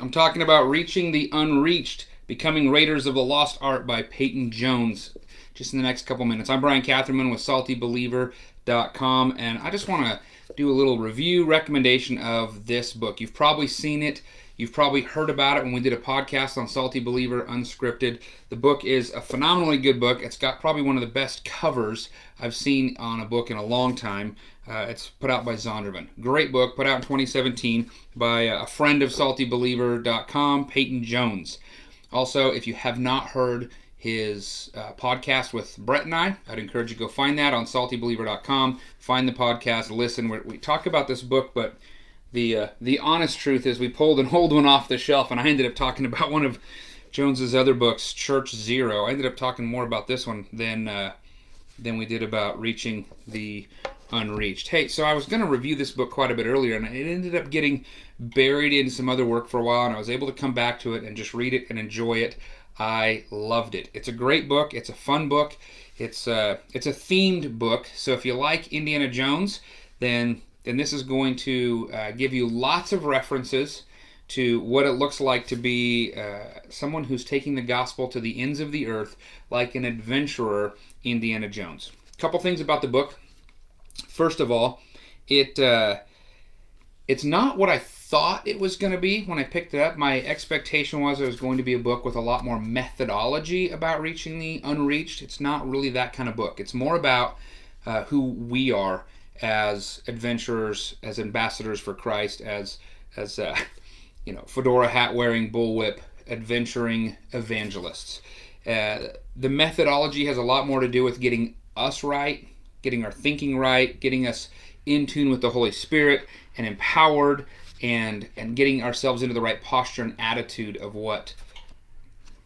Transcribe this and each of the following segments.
I'm talking about Reaching the Unreached, Becoming Raiders of the Lost Art by Peyton Jones, just in the next couple minutes. I'm Brian Catherman with SaltyBeliever.com, and I just want to do a little review recommendation of this book. You've probably seen it. You've probably heard about it when we did a podcast on Salty Believer Unscripted. The book is a phenomenally good book. It's got probably one of the best covers I've seen on a book in a long time. It's put out by Zondervan. Great book, put out in 2017 by a friend of SaltyBeliever.com, Peyton Jones. Also, if you have not heard his podcast with Brett and I'd encourage you to go find that on SaltyBeliever.com. Find the podcast, listen. We talk about this book, but the honest truth is we pulled an old one off the shelf, and I ended up talking about one of Jones's other books, Church Zero. I ended up talking more about this one than we did about Reaching the Unreached. Hey, so I was going to review this book quite a bit earlier, and it ended up getting buried in some other work for a while, and I was able to come back to it and just read it and enjoy it. I loved it. It's a great book. It's a fun book. It's a themed book. So if you like Indiana Jones, then this is going to give you lots of references to what it looks like to be someone who's taking the gospel to the ends of the earth, like an adventurer, Indiana Jones. A couple things about the book. First of all, it's not what I thought it was going to be when I picked it up. My expectation was it was going to be a book with a lot more methodology about reaching the unreached. It's not really that kind of book. It's more about who we are as adventurers, as ambassadors for Christ, as fedora hat wearing, bullwhip, adventuring evangelists. The methodology has a lot more to do with getting us right, getting our thinking right, getting us in tune with the Holy Spirit and empowered, and getting ourselves into the right posture and attitude of what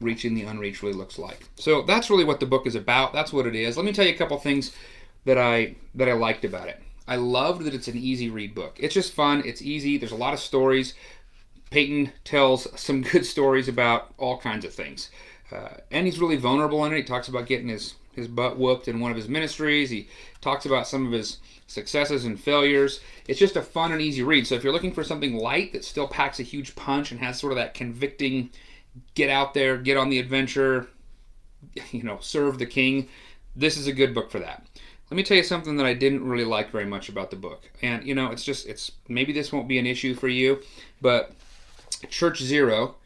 reaching the unreached really looks like. So that's really what the book is about. That's what it is. Let me tell you a couple things that I liked about it. I loved that it's an easy read book. It's just fun. It's easy. There's a lot of stories. Peyton tells some good stories about all kinds of things. And he's really vulnerable in it. He talks about getting his butt whooped in one of his ministries. He talks about some of his successes and failures. It's just a fun and easy read. So if you're looking for something light that still packs a huge punch and has sort of that convicting, get out there, get on the adventure, serve the king, this is a good book for that. Let me tell you something that I didn't really like very much about the book. And, it's maybe this won't be an issue for you, but Church Zero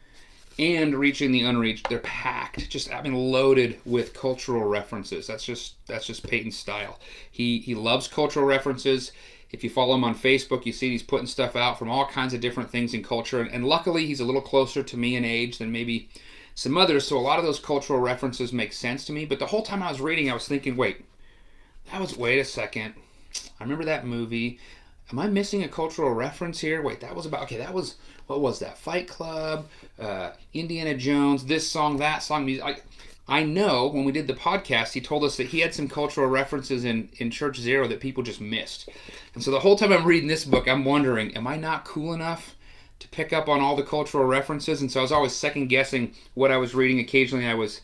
and Reaching the Unreached, they're packed, loaded with cultural references. That's just Peyton's style. He loves cultural references. If you follow him on Facebook, you see he's putting stuff out from all kinds of different things in culture. And luckily, he's a little closer to me in age than maybe some others, so a lot of those cultural references make sense to me. But the whole time I was reading, I was thinking, wait a second. I remember that movie. Am I missing a cultural reference here? Wait, what was that? Fight Club, Indiana Jones, this song, that song. Music. I know when we did the podcast, he told us that he had some cultural references in Church Zero that people just missed. And so the whole time I'm reading this book, I'm wondering, am I not cool enough to pick up on all the cultural references? And so I was always second guessing what I was reading. Occasionally I was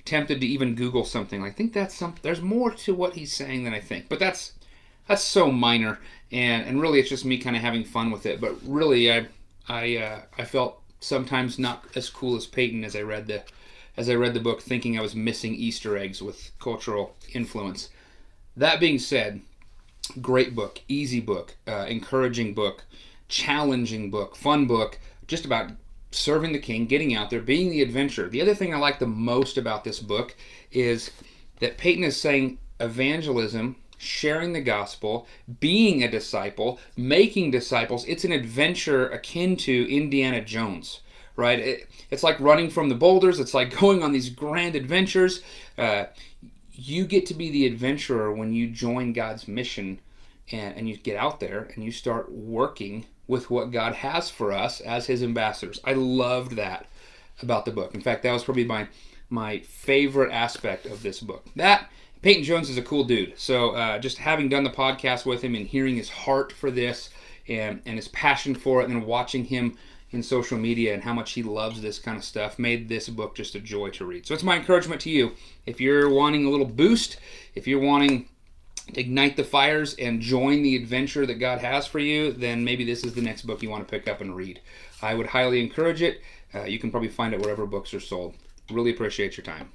tempted to even Google something. I think there's more to what he's saying than I think. But that's so minor, and really it's just me kind of having fun with it. But really, I felt sometimes not as cool as Peyton as I read the book, thinking I was missing Easter eggs with cultural influence. That being said, great book, easy book, encouraging book, challenging book, fun book, just about serving the king, getting out there, being the adventurer. The other thing I like the most about this book is that Peyton is saying evangelism, sharing the gospel, being a disciple, making disciples, it's an adventure akin to Indiana Jones, right? It's like running from the boulders. It's like going on these grand adventures. You get to be the adventurer when you join God's mission and you get out there and you start working with what God has for us as his ambassadors. I loved that about the book. In fact, that was probably my favorite aspect of this book. Peyton Jones is a cool dude. So just having done the podcast with him and hearing his heart for this and his passion for it, and then watching him in social media and how much he loves this kind of stuff made this book just a joy to read. So it's my encouragement to you. If you're wanting a little boost, if you're wanting ignite the fires and join the adventure that God has for you, then maybe this is the next book you want to pick up and read. I would highly encourage it. You can probably find it wherever books are sold. Really appreciate your time.